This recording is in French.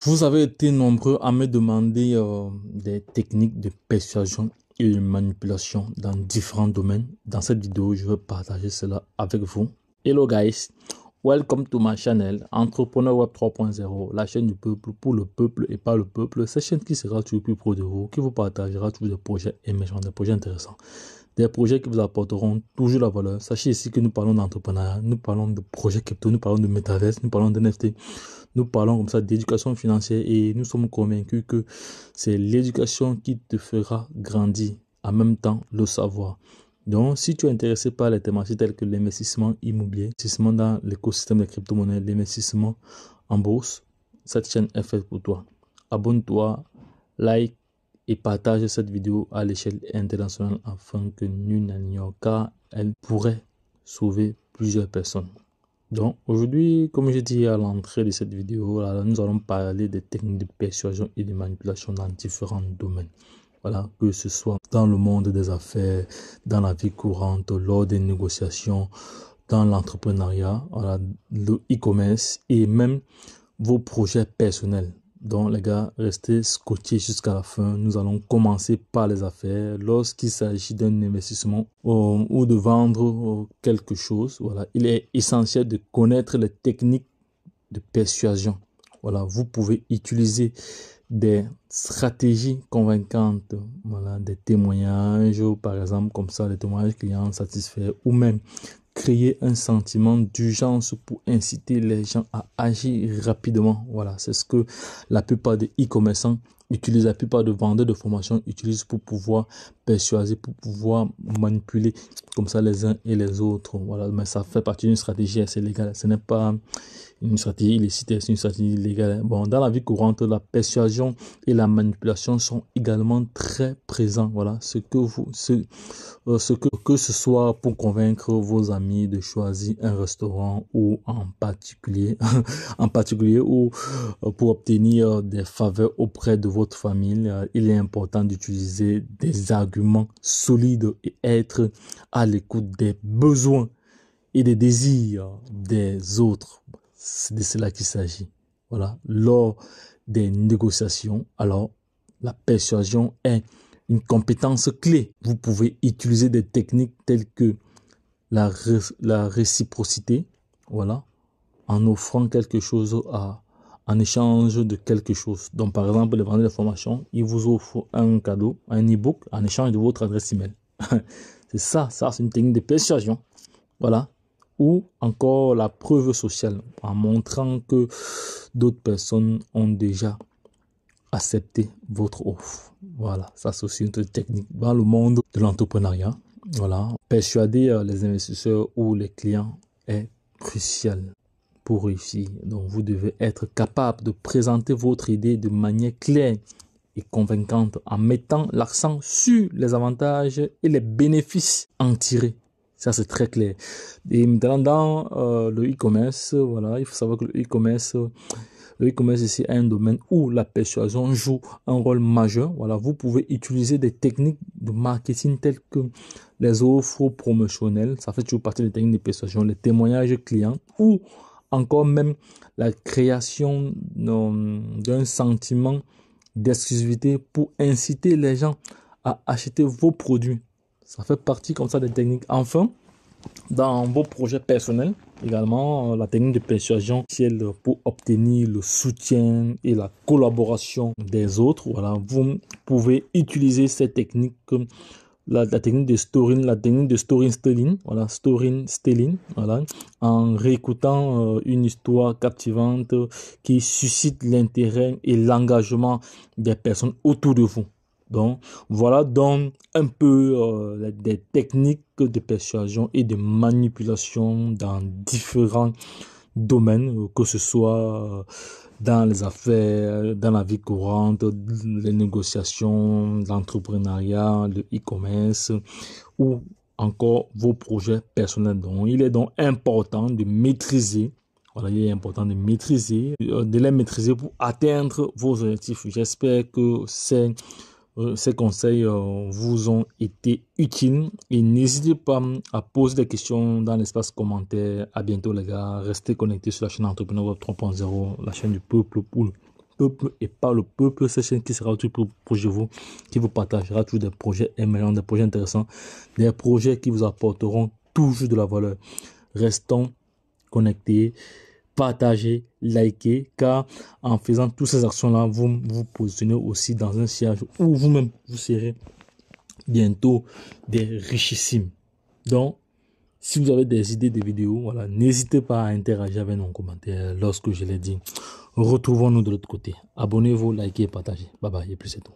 Vous avez été nombreux à me demander des techniques de persuasion et de manipulation dans différents domaines. Dans cette vidéo, je vais partager cela avec vous. Hello guys, welcome to my channel Entrepreneur Web 3.0, la chaîne du peuple pour le peuple et pas le peuple. Cette chaîne qui sera toujours plus pro de vous, qui vous partagera toujours des projets émergents, des projets intéressants, des projets qui vous apporteront toujours la valeur. Sachez ici que nous parlons d'entrepreneuriat, nous parlons de projets crypto, nous parlons de métaverse, nous parlons de NFT. Nous parlons comme ça d'éducation financière et nous sommes convaincus que c'est l'éducation qui te fera grandir, en même temps le savoir. Donc, si tu es intéressé par les thématiques telles que l'investissement immobilier, l'investissement dans l'écosystème des crypto-monnaies, l'investissement en bourse, cette chaîne est faite pour toi. Abonne-toi, like et partage cette vidéo à l'échelle internationale afin que nul n'ignore, car elle pourrait sauver plusieurs personnes. Donc aujourd'hui, comme j'ai dit à l'entrée de cette vidéo, là, nous allons parler des techniques de persuasion et de manipulation dans différents domaines. Voilà, que ce soit dans le monde des affaires, dans la vie courante, lors des négociations, dans l'entrepreneuriat, voilà, le e-commerce et même vos projets personnels. Donc les gars, restez scotchés jusqu'à la fin. Nous allons commencer par les affaires. Lorsqu'il s'agit d'un investissement ou de vendre quelque chose, voilà, il est essentiel de connaître les techniques de persuasion. Voilà, vous pouvez utiliser des stratégies convaincantes, voilà, des témoignages, par exemple comme ça, les témoignages clients satisfaits, ou même créer un sentiment d'urgence pour inciter les gens à agir rapidement. Voilà, c'est ce que la plupart des e-commerçants utilisent, la plupart de vendeurs de formation utilisent pour pouvoir persuader, pour pouvoir manipuler comme ça les uns et les autres. Voilà, mais ça fait partie d'une stratégie assez légale. Ce n'est pas une stratégie illicite, c'est une stratégie légale. Bon, dans la vie courante, la persuasion et la manipulation sont également très présents. Voilà, que ce soit pour convaincre vos amis de choisir un restaurant ou en particulier, ou pour obtenir des faveurs auprès de votre famille, il est important d'utiliser des arguments solides et être à l'écoute des besoins et des désirs des autres. C'est de cela qu'il s'agit. Voilà. Lors des négociations, alors la persuasion est une compétence clé. Vous pouvez utiliser des techniques telles que la réciprocité, voilà, en offrant quelque chose en échange de quelque chose. Donc, par exemple, les vendeurs de formation, ils vous offrent un cadeau, un e-book, en échange de votre adresse email. C'est ça, c'est une technique de persuasion. Voilà. Ou encore la preuve sociale, en montrant que d'autres personnes ont déjà accepté votre offre. Voilà, ça c'est aussi une technique dans le monde de l'entrepreneuriat. Voilà, persuader les investisseurs ou les clients est crucial pour réussir. Donc vous devez être capable de présenter votre idée de manière claire et convaincante en mettant l'accent sur les avantages et les bénéfices en tirés. Ça, c'est très clair. Et maintenant, dans le e-commerce, voilà, il faut savoir que le e-commerce ici est un domaine où la persuasion joue un rôle majeur. Voilà, vous pouvez utiliser des techniques de marketing telles que les offres promotionnelles. Ça fait toujours partie des techniques de persuasion, les témoignages clients ou encore même la création d'un sentiment d'exclusivité pour inciter les gens à acheter vos produits. Ça fait partie comme ça des techniques. Enfin, dans vos projets personnels, également, la technique de persuasion, c'est pour obtenir le soutien et la collaboration des autres. Voilà, vous pouvez utiliser cette technique comme la technique de storytelling, voilà, voilà, en réécoutant une histoire captivante qui suscite l'intérêt et l'engagement des personnes autour de vous. Donc, voilà donc un peu des techniques de persuasion et de manipulation dans différents domaines, que ce soit dans les affaires, dans la vie courante, les négociations, l'entrepreneuriat, le e-commerce ou encore vos projets personnels. Donc, il est donc important de maîtriser. Voilà, il est important de les maîtriser pour atteindre vos objectifs. J'espère que ces conseils vous ont été utiles et n'hésitez pas à poser des questions dans l'espace commentaire. À bientôt les gars, restez connectés sur la chaîne Entrepreneur Web 3.0, la chaîne du peuple pour peuple et par le peuple. Cette chaîne qui sera toujours proche de vous, qui vous partagera toujours des projets émergents, des projets intéressants, des projets qui vous apporteront toujours de la valeur. Restons connectés, partagez, likez, car en faisant toutes ces actions-là, vous vous positionnez aussi dans un siège où vous-même, vous serez bientôt des richissimes. Donc, si vous avez des idées de vidéos, voilà, n'hésitez pas à interagir avec nous en commentaire lorsque je l'ai dit. Retrouvons-nous de l'autre côté. Abonnez-vous, likez et partagez. Bye bye et plus c'est tout.